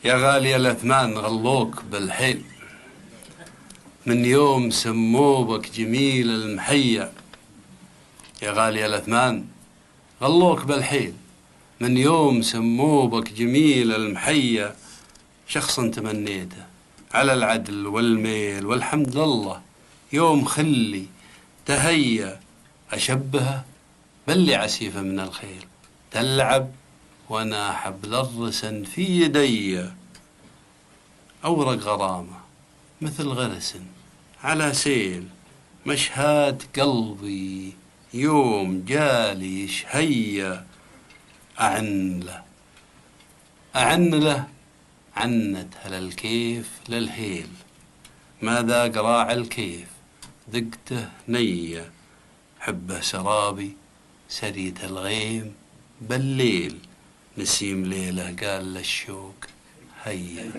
يا غالي الأثمان غلوك بالحيل، من يوم سموبك جميل المحيا. يا غالي الأثمان غلوك بالحيل، من يوم سموبك جميل المحيا. شخصا تمنيته على العدل والميل والحمد لله، يوم خلي تهيا أشبهه باللي عسيفة من الخيل، تلعب وانا حبل الرسن في يدي. أورق غرامة مثل غرس على سيل، مشهاد قلبي يوم جالي شهية. أعن له عنتها للكيف للهيل، ما ذاق راع الكيف ذقته نية. حبه سرابي سريت الغيم بالليل، نسيم ليله قال للشوق هيا.